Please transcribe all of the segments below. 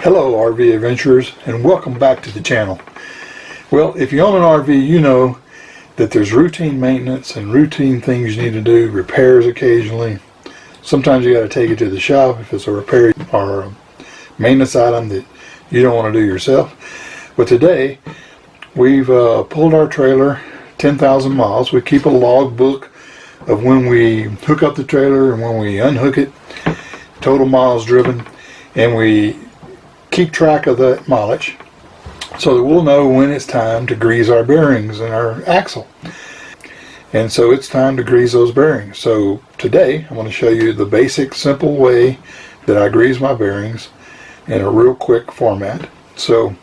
Hello RV adventurers, and welcome back to the channel. Well, if you own an RV, you know that there's routine maintenance and routine things you need to do, repairs occasionally. Sometimes you got to take it to the shop if it's a repair or a maintenance item that you don't want to do yourself. But today we've pulled our trailer 10,000 miles. We keep a log book of when we hook up the trailer and when we unhook it, total miles driven, and we keep track of the mileage so that we'll know when it's time to grease our bearings and our axle. And so it's time to grease those bearings. So today I'm going to show you the basic simple way that I grease my bearings in a real quick format. So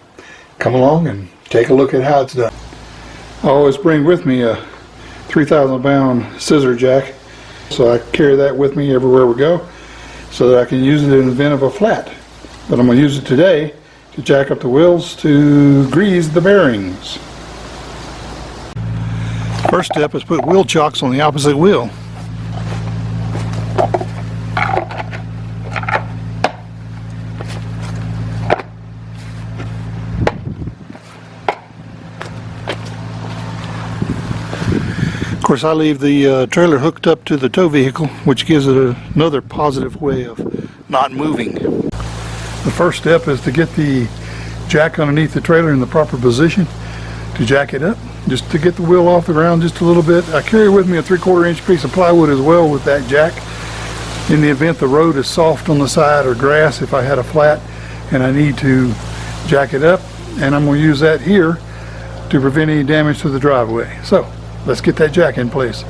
come along and take a look at how it's done. I always bring with me a 3,000 pound scissor jack, so I carry that with me everywhere we go so that I can use it in the event of a flat. But I'm going to use it today to jack up the wheels to grease the bearings. First step is put wheel chocks on the opposite wheel. Of course, I leave the trailer hooked up to the tow vehicle, which gives it another positive way of not moving. The first step is to get the jack underneath the trailer in the proper position to jack it up, just to get the wheel off the ground just a little bit. I carry with me a 3/4 inch piece of plywood as well with that jack in the event the road is soft on the side or grass if I had a flat and I need to jack it up, and I'm going to use that here to prevent any damage to the driveway. So let's get that jack in place.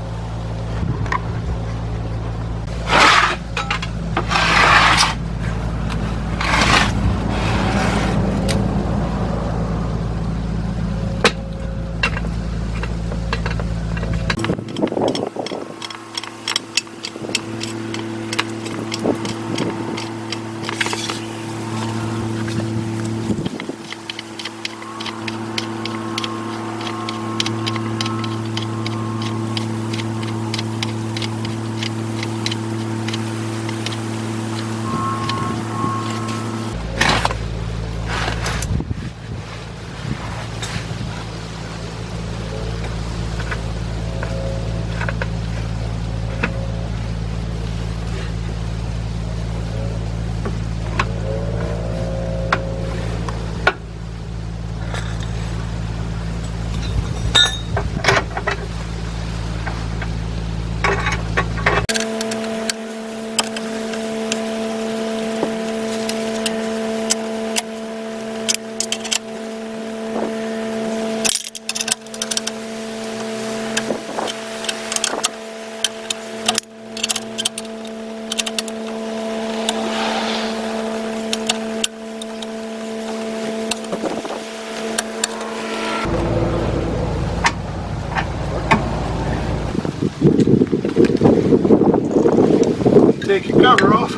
Take your cover off.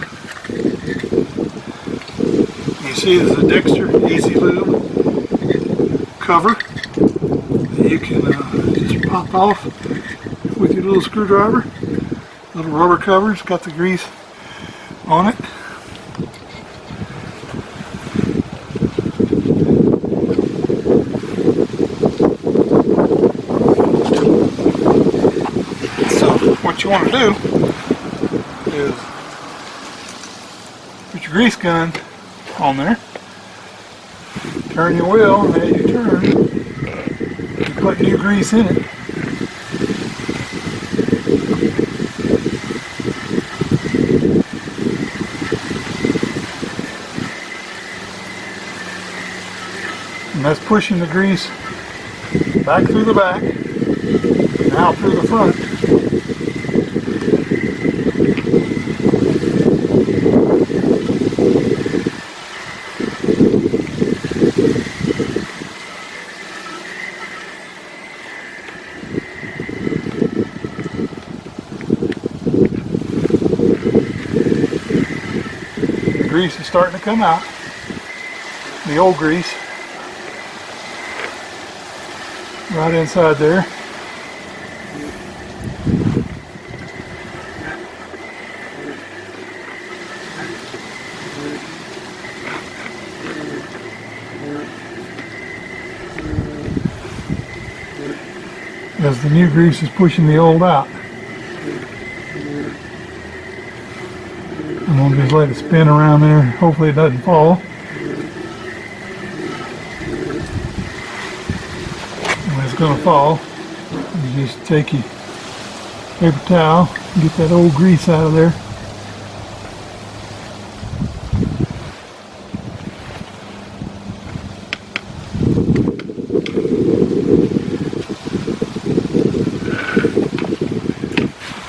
You see there's a Dexter EZ Lube cover that you can just pop off with your little screwdriver. Little rubber cover, it's got the grease on it. So what you want to do is put your grease gun on there, turn your wheel, and as you turn, you put new grease in it. And that's pushing the grease back through the back and out through the front. Grease is starting to come out, the old grease, right inside there. because the new grease is pushing the old out. I'm going to just let it spin around there. Hopefully it doesn't fall. When it's going to fall, you just take your paper towel and get that old grease out of there.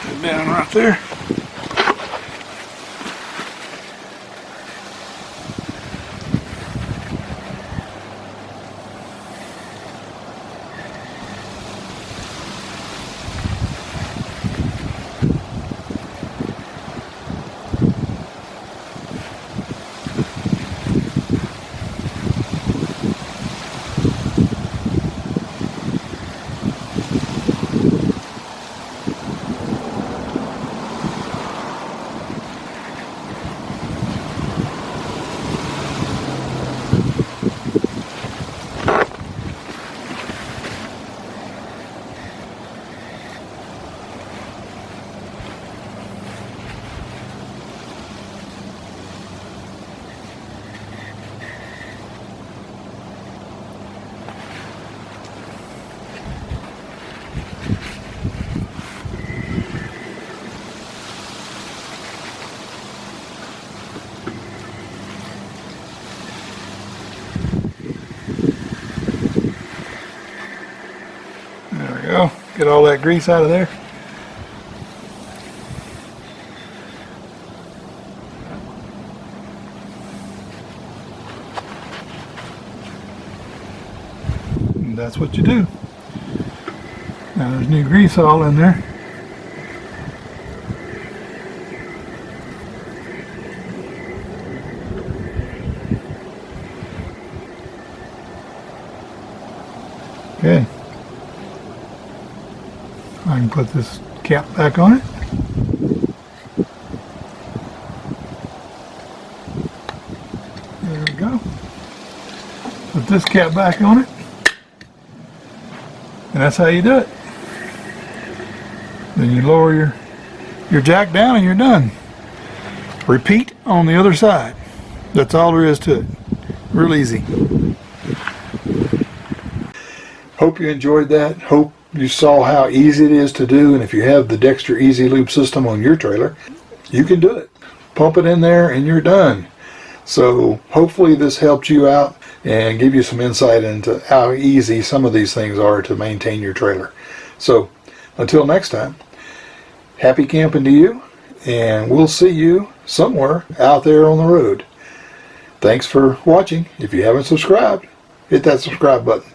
Put it down right there. Go. Get all that grease out of there. And that's what you do. Now there's new grease all in there. Okay. I can put this cap back on it. There we go. Put this cap back on it. And that's how you do it. Then you lower your jack down and you're done. Repeat on the other side. That's all there is to it. Real easy. Hope you enjoyed that. Hope you saw how easy it is to do, and if you have the Dexter EZ Lube system on your trailer, you can do it. Pump it in there and you're done. So hopefully this helped you out and give you some insight into how easy some of these things are to maintain your trailer. So until next time, happy camping to you, and we'll see you somewhere out there on the road. Thanks for watching. If you haven't subscribed, hit that subscribe button.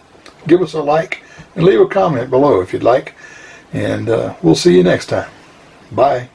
Give us a like and leave a comment below if you'd like, and we'll see you next time. Bye.